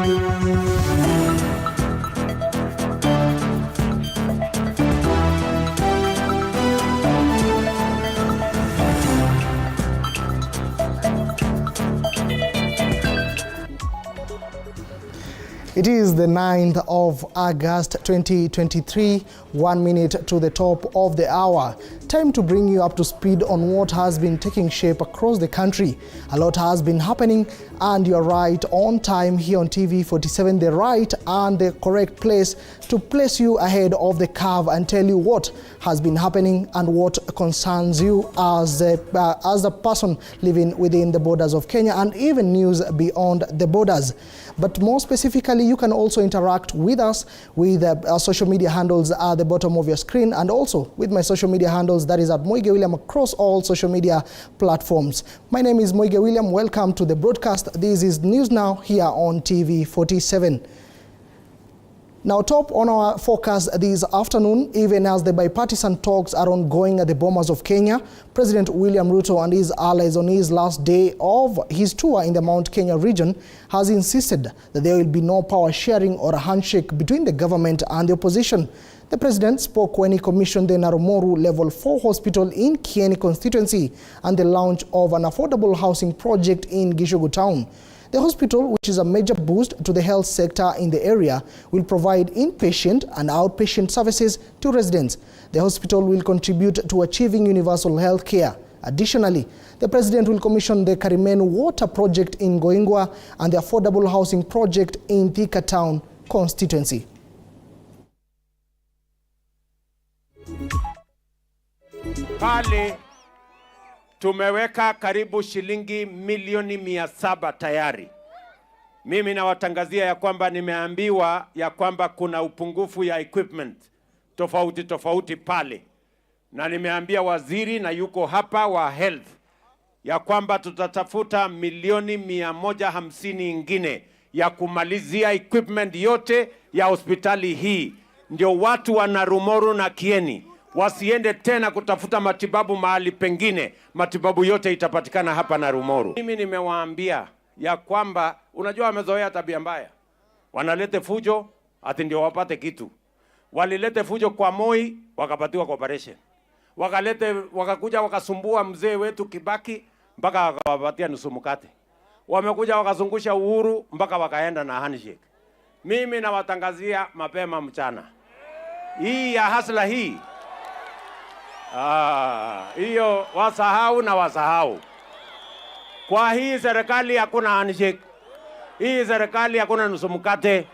It is the 9th of August 2023, 1 minute to the top of the hour. Time to bring you up to speed on what has been taking shape across the country. A lot has been happening, and you're right on time here on TV47, the right and the correct place to place you ahead of the curve and tell you what has been happening and what concerns you as a person living within the borders of Kenya and even news beyond the borders. But more specifically, you can also interact with us with our social media handles at the bottom of your screen, and also with my social media handles, that is at Moige William across all social media platforms. My name is Moige William. Welcome to the broadcast. This is News Now here on TV47. Now, top on our forecast this afternoon, even as the bipartisan talks are ongoing at the Bomas of Kenya, President William Ruto and his allies on his last day of his tour in the Mount Kenya region has insisted that there will be no power sharing or a handshake between the government and the opposition. The president spoke when he commissioned the Narumoru Level 4 hospital in Kieni constituency and the launch of an affordable housing project in Gishugu town. The hospital, which is a major boost to the health sector in the area, will provide inpatient and outpatient services to residents. The hospital will contribute to achieving universal health care. Additionally, the president will commission the Karimenu Water Project in Goingwa and the affordable housing project in Thika Town constituency. Pale tumeweka karibu shilingi milioni 700 tayari. Mimi nawatangazia ya kwamba nimeambiwa ya kwamba kuna upungufu ya equipment tofauti pale. Na nimeambia waziri na yuko hapa wa health ya kwamba tutatafuta milioni 150 ingine ya kumalizia equipment yote ya hospitali hii. Ndio watu wa Narumoru na Kieni wasiende tena kutafuta matibabu mahali pengine. Matibabu yote itapatikana hapa Narumoru. Mimi nimewaambia ya kwamba unajua wamezoea tabia mbaya. Wanalete fujo ati ndio wapate kitu. Walilete fujo kwa Moi wakapatiwa cooperation. Wakakuja wakasumbua mzee wetu Kibaki mpaka wakawapatia nusu mkate. Wamekuja wakazungusha Uhuru mpaka wakaenda na handshake. Mimi nawatangazia mapema mchana. Hii ya hasla hii. Hiyo wasahau. Kwa hii serikali hakuna handshake. Hii serikali hakuna nusu mkate.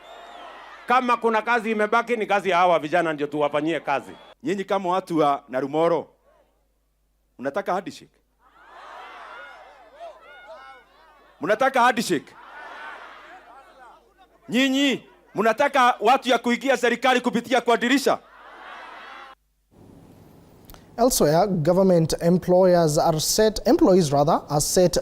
Kama kuna kazi imebaki ni kazi ya hawa vijana ndio tuwafanyie kazi. Nyinyi kama watu wa Narumoro, unataka handshake? Mnataka handshake? Nyinyi mnataka watu ya kuingia serikali kupitia kwa dirisha? Elsewhere, government employees are set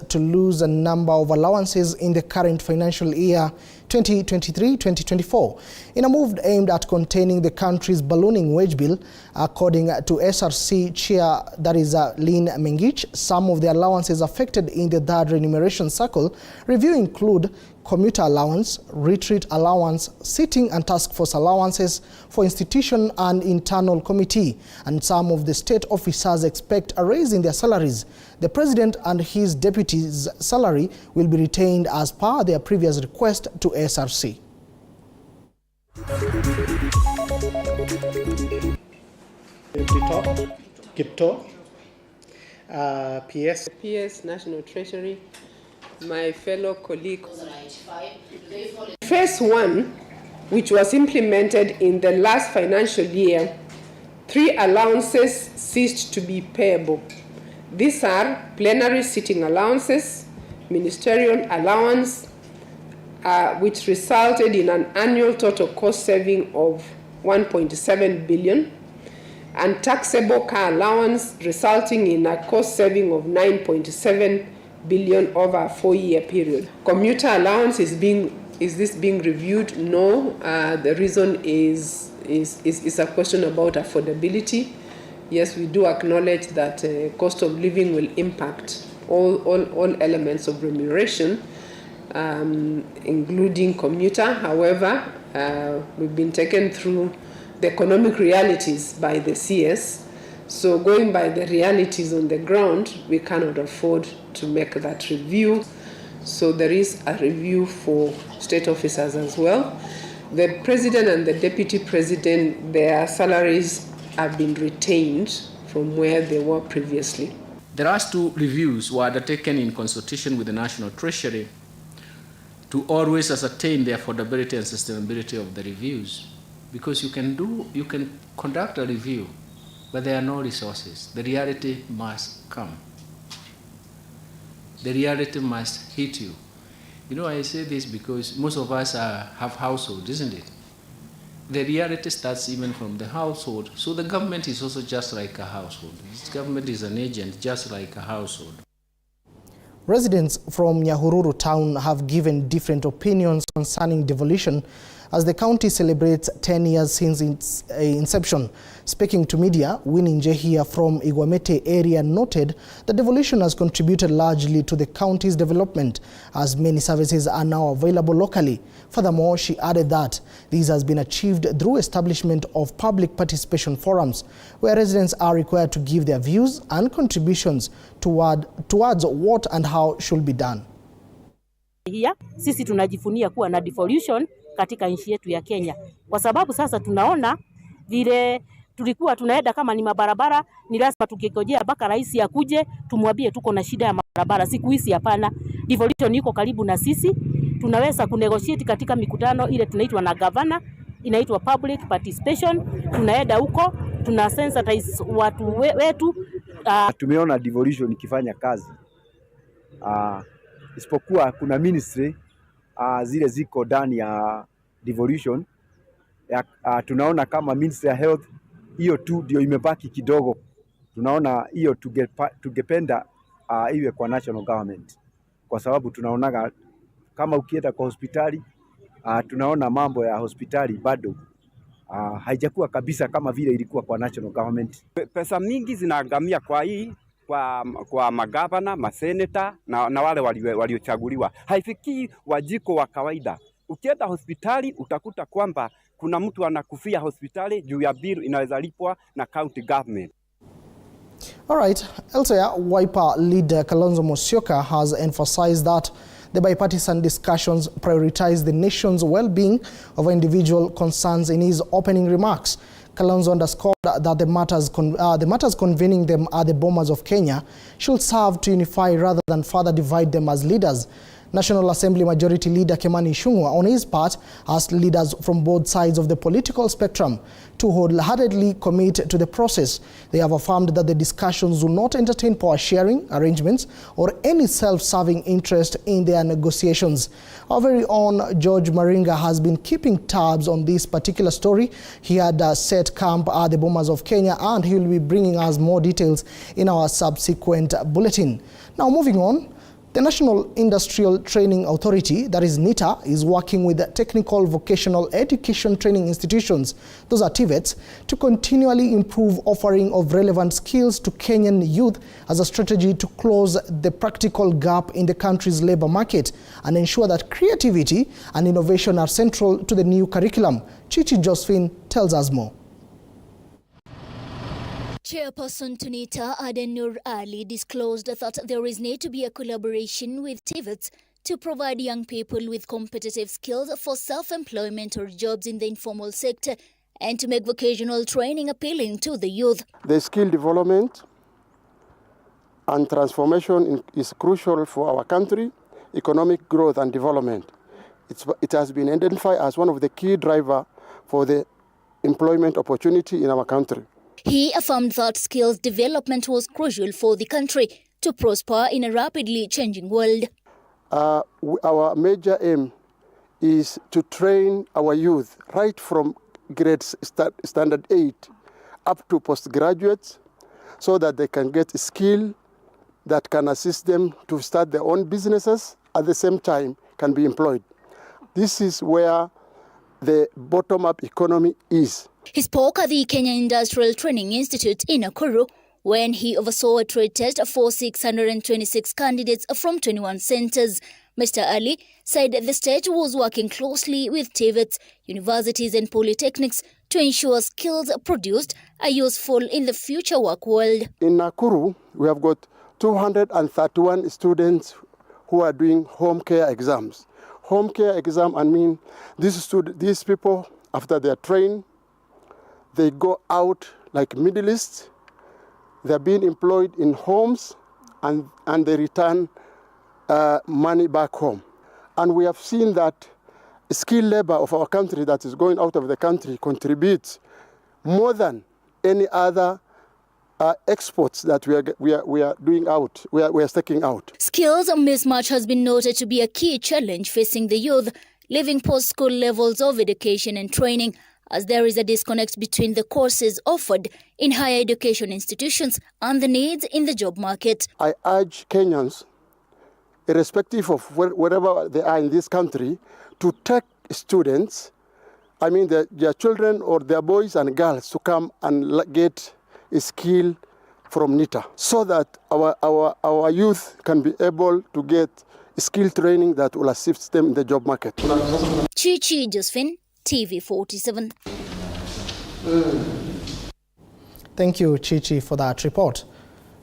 to lose a number of allowances in the current financial year 2023-2024 in a move aimed at containing the country's ballooning wage bill. According to SRC chair, that is Lynn Mengich, some of the allowances affected in the third remuneration cycle review include commuter allowance, retreat allowance, sitting and task force allowances for institution and internal committee, and some of the state officers expect a raise in their salaries. The president and his deputy's salary will be retained as per their previous request to SRC. KICKOFF, PS, National Treasury, my fellow colleague. Phase 1, which was implemented in the last financial year, 3 allowances ceased to be payable. These are plenary sitting allowances, ministerial allowance, which resulted in an annual total cost saving of 1.7 billion, and taxable car allowance resulting in a cost saving of 9.7 billion over a 4-year period. Commuter allowance is this being reviewed? No. The reason is a question about affordability. Yes, we do acknowledge that cost of living will impact all elements of remuneration. including commuter. However, we've been taken through the economic realities by the CS. So going by the realities on the ground, we cannot afford to make that review. So there is a review for state officers as well. The president and the deputy president, their salaries have been retained from where they were previously. The last two reviews were undertaken in consultation with the National Treasury to always ascertain the affordability and sustainability of the reviews, because you can conduct a review, but there are no resources. The reality must come. The reality must hit you. You know, I say this because most of us have households, isn't it? The reality starts even from the household. So the government is also just like a household. The government is an agent just like a household. Residents from Nyahururu town have given different opinions concerning devolution as the county celebrates 10 years since its inception. Speaking to media, Winnie Njehia from Igwamete area noted that devolution has contributed largely to the county's development as many services are now available locally. Furthermore, she added that this has been achieved through establishment of public participation forums where residents are required to give their views and contributions towards what and how should be done. Here, sisi tunajifunia kuwa na devolution katika nchi yetu ya Kenya. Kwa sababu sasa tunaona vile tulikuwa tunaenda kama ni mabarabara, ni lazima tukikojea mpaka rais akuje tumwambie tuko na shida ya mabarabara. Siku hizi hapana. Devolution iko karibu na sisi. Tunaweza kunegotiate katika mikutano ile tunaitwa na governor, inaitwa public participation. Tunaenda huko, tuna sensitize watu wetu. Tumeona devolution ikifanya kazi. Isipokuwa kuna ministry zile ziko ndani ya devolution. Tunaona kama ministry ya health, hiyo tu ndio imebaki kidogo. Tunaona hiyo tungependa iwe kwa national government, kwa sababu tunaonaga kama ukienda kwa hospitali, tunaona mambo ya hospitali bado haijakuwa kabisa kama vile ilikuwa kwa national government. Pesa mingi zinaangamia kwa magavana, maseneta na wale waliochaguliwa. Haifikii wajiko wa kawaida. Ukienda hospitali utakuta kwamba kuna mtu anakufia hospitali juu ya bill inaweza lipwa na county government. All right. Elsewhere, Wiper leader Kalonzo Musyoka has emphasized that the bipartisan discussions prioritize the nation's well-being over individual concerns in his opening remarks. Kalonzo underscored that the matters convening them at the Bomas of Kenya should serve to unify rather than further divide them as leaders. National Assembly Majority Leader Kimani Ichung'wah, on his part, asked leaders from both sides of the political spectrum to wholeheartedly commit to the process. They have affirmed that the discussions will not entertain power-sharing arrangements or any self-serving interest in their negotiations. Our very own George Maringa has been keeping tabs on this particular story. He had set camp at the Bomas of Kenya, and he will be bringing us more details in our subsequent bulletin. Now, moving on. The National Industrial Training Authority, that is NITA, is working with the technical vocational education training institutions, those are TVETS, to continually improve offering of relevant skills to Kenyan youth as a strategy to close the practical gap in the country's labor market and ensure that creativity and innovation are central to the new curriculum. Chichi Josephine tells us more. Chairperson Tunita Adenur Ali disclosed that there is need to be a collaboration with TVETS to provide young people with competitive skills for self-employment or jobs in the informal sector and to make vocational training appealing to the youth. The skill development and transformation is crucial for our country, economic growth and development. It has been identified as one of the key drivers for the employment opportunity in our country. He affirmed that skills development was crucial for the country to prosper in a rapidly changing world. Our major aim is to train our youth right from grade standard 8 up to postgraduates so that they can get a skill that can assist them to start their own businesses, at the same time can be employed. This is where the bottom-up economy is. He spoke at the Kenya Industrial Training Institute in Nakuru when he oversaw a trade test for 626 candidates from 21 centers. Mr. Ali said the state was working closely with TVETS, universities and polytechnics to ensure skills produced are useful in the future work world. In Nakuru, we have got 231 students who are doing home care exams. Home care exam, I mean, these people, after they are trained, they go out like Middle East. They're being employed in homes and they return money back home. And we have seen that skilled labor of our country that is going out of the country contributes more than any other exports that we are doing out, we are taking out. Skills mismatch has been noted to be a key challenge facing the youth leaving post-school levels of education and training, as there is a disconnect between the courses offered in higher education institutions and the needs in the job market. I urge Kenyans, irrespective of wherever they are in this country, to take students, I mean their children or their boys and girls, to come and get a skill from NITA, so that our youth can be able to get skill training that will assist them in the job market. Chichi Josephine, TV47. Thank you, Chichi, for that report.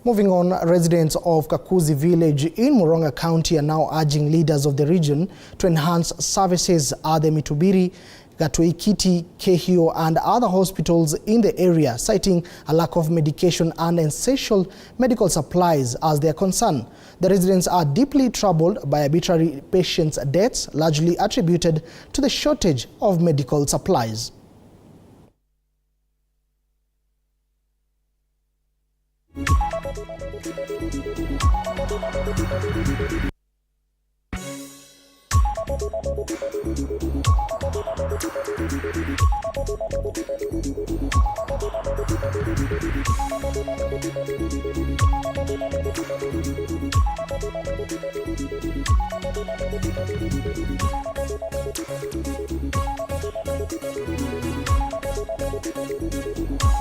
Moving on, residents of Kakuzi village in Murang'a County are now urging leaders of the region to enhance services at the Mitubiri, Gatuikiti, Kehio and other hospitals in the area, citing a lack of medication and essential medical supplies as their concern. The residents are deeply troubled by arbitrary patients' deaths, largely attributed to the shortage of medical supplies.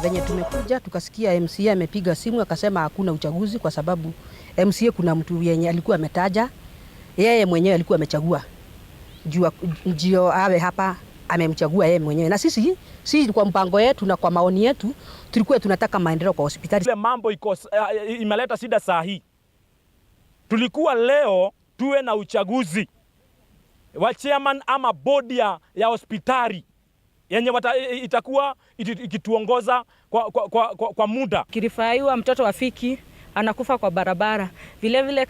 Venye tumekuja tukasikia MCA amepiga simu akasema hakuna uchaguzi kwa sababu MCA kuna mtu yenye alikuwa ametaja, yeye mwenyewe alikuwa amechagua ndio awe hapa, amemchagua yeye mwenyewe. Na sisi kwa mpango yetu na kwa maoni yetu tulikuwa tunataka maendeleo kwa hospitali. Ile mambo imeleta shida saa hii. Tulikuwa leo tuwe na uchaguzi wa chairman ama bodi ya hospitali yenye itakuwa ikituongoza kwa muda. Kirifaiwa mtoto wafiki anakufa kwa barabara. Vile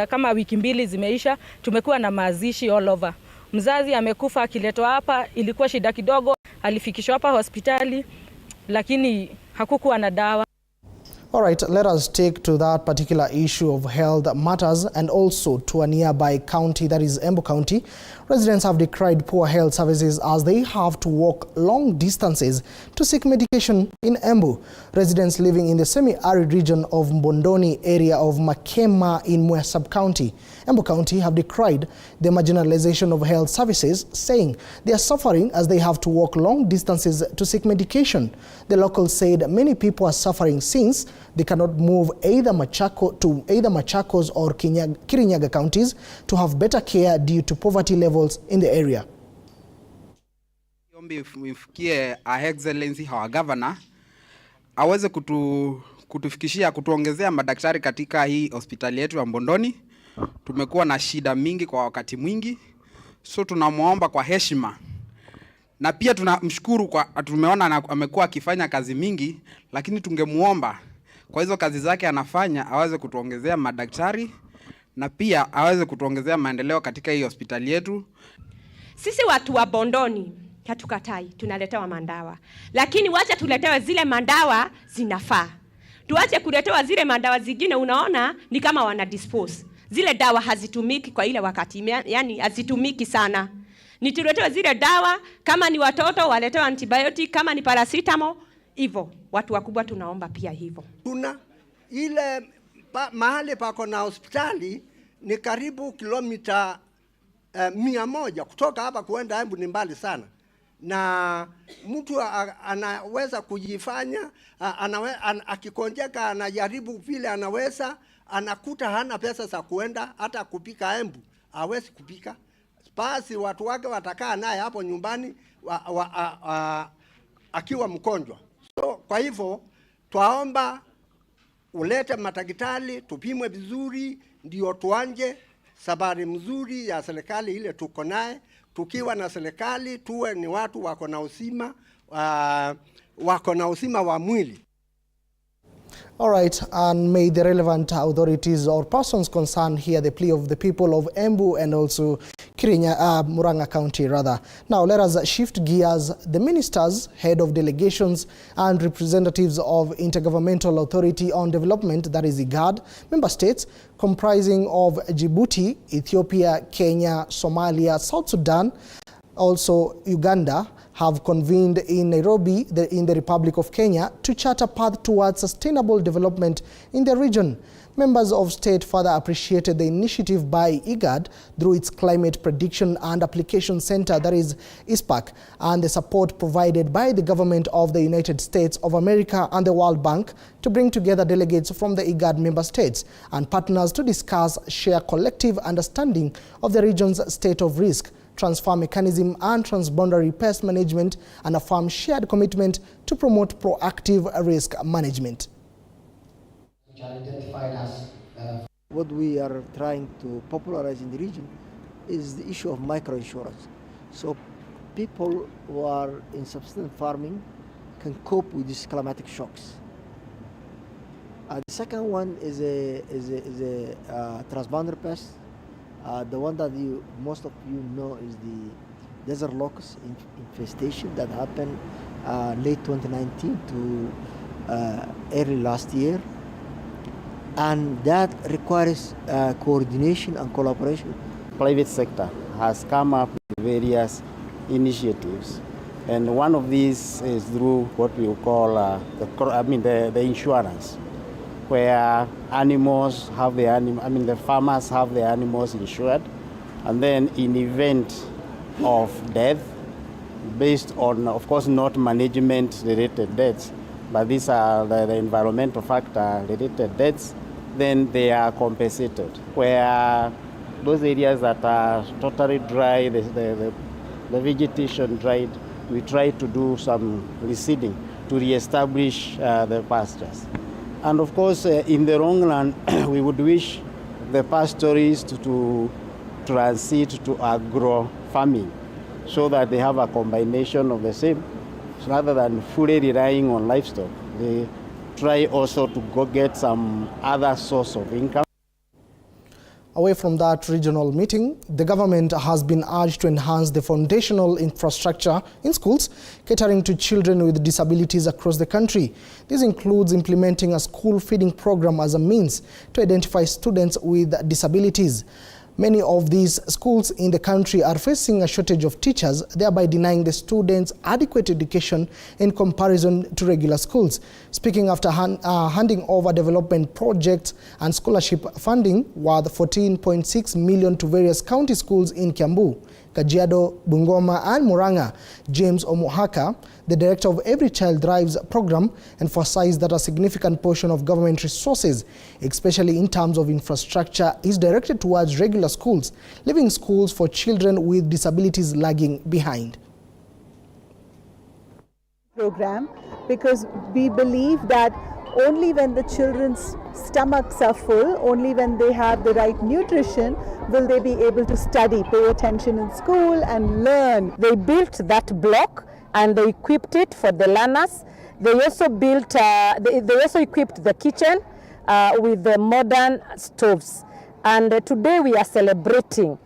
kama wiki mbili zimeisha, tumekuwa na mazishi all over. Mzazi amekufa akiletwa hapa, ilikuwa shida kidogo, alifikishwa hapa hospitali lakini hakukuwa na dawa. All right, let us take to that particular issue of health matters and also to a nearby county, that is Embu County. Residents have decried poor health services as they have to walk long distances to seek medication in Embu. Residents living in the semi-arid region of Mbondoni area of Makema in Mwea sub-county, Embu County, have decried the marginalization of health services, saying they are suffering as they have to walk long distances to seek medication. The locals said many people are suffering since they cannot move either Machakos or Kirinyaga counties to have better care due to poverty levels in the area. Mfikie Her Excellency our governor aweze kutufikishia kutuongezea madaktari katika hii hospitali yetu ya Mbondoni. Tumekuwa na shida mingi kwa wakati mwingi, so tunamuomba kwa heshima, na pia tunamshukuru kwa tumeona amekuwa akifanya kazi mingi, lakini tungemuomba kwa hizo kazi zake anafanya aweze kutuongezea madaktari na pia aweze kutuongezea maendeleo katika hii hospitali yetu. Sisi watu wa Mbondoni hatukatai, tunaletewa mandawa, lakini wacha tuletewe zile mandawa zinafaa. Tuache kuletewa zile mandawa zingine unaona ni kama wana dispose. Zile dawa hazitumiki kwa ile wakati, yani hazitumiki sana. Nituletewe zile dawa, kama ni watoto waletewa antibiotic, kama ni paracetamol, hivyo. Watu wakubwa tunaomba pia hivyo. Kuna ile mahali pako na hospitali ni karibu kilomita 100 kutoka hapa kuenda Embu, ni mbali sana. Na mtu anaweza kujifanya akikonjeka anajaribu vile anaweza anakuta hana pesa za kuenda hata kupika Embu, hawezi kupika. Basi watu wake watakaa naye hapo nyumbani akiwa mgonjwa. So kwa hivyo twaomba ulete madaktari tupimwe vizuri, ndio tuanje safari mzuri ya serikali ile tuko naye. Tukiwa na serikali tuwe ni watu wako na uzima wa mwili. All right, and may the relevant authorities or persons concerned hear the plea of the people of Embu and also Murang'a County rather. Now let us shift gears. The ministers, head of delegations and representatives of Intergovernmental Authority on Development, that is IGAD, member states comprising of Djibouti, Ethiopia, Kenya, Somalia, South Sudan, also Uganda, have convened in Nairobi, in the Republic of Kenya, to chart a path towards sustainable development in the region. Members of state further appreciated the initiative by IGAD through its Climate Prediction and Application Center, that is ISPAC, and the support provided by the government of the United States of America and the World Bank to bring together delegates from the IGAD member states and partners to discuss, share collective understanding of the region's state of risk, transfer mechanism and transboundary pest management, and affirm shared commitment to promote proactive risk management. What we are trying to popularize in the region is the issue of microinsurance. So people who are in subsistence farming can cope with these climatic shocks. The second one is a transboundary pest. The one that most of you know is the desert locust infestation that happened late 2019 to early last year, and that requires coordination and collaboration. Private sector has come up with various initiatives, and one of these is through what we call the insurance, where animals have the farmers have their animals insured, and then in event of death, based on, of course, not management-related deaths, but these are the environmental factor-related deaths, then they are compensated. Where those areas that are totally dry, the vegetation dried, we try to do some reseeding to re-establish the pastures. And of course, in the long run, we would wish the pastoralists to transit to agro farming so that they have a combination of the same. So rather than fully relying on livestock, they try also to go get some other source of income. Away from that regional meeting, the government has been urged to enhance the foundational infrastructure in schools, catering to children with disabilities across the country. This includes implementing a school feeding program as a means to identify students with disabilities. Many of these schools in the country are facing a shortage of teachers, thereby denying the students adequate education in comparison to regular schools. Speaking after handing over development projects and scholarship funding worth 14.6 million to various county schools in Kiambu, Kajiado, Bungoma and Murang'a, James Omohaka, the director of Every Child Drives program, emphasized that a significant portion of government resources, especially in terms of infrastructure, is directed towards regular schools, leaving schools for children with disabilities lagging behind. Program, because we believe that only when the children's stomachs are full, only when they have the right nutrition, will they be able to study, pay attention in school and learn. They built that block and they equipped it for the learners. They also built, they also equipped the kitchen with the modern stoves. And today we are celebrating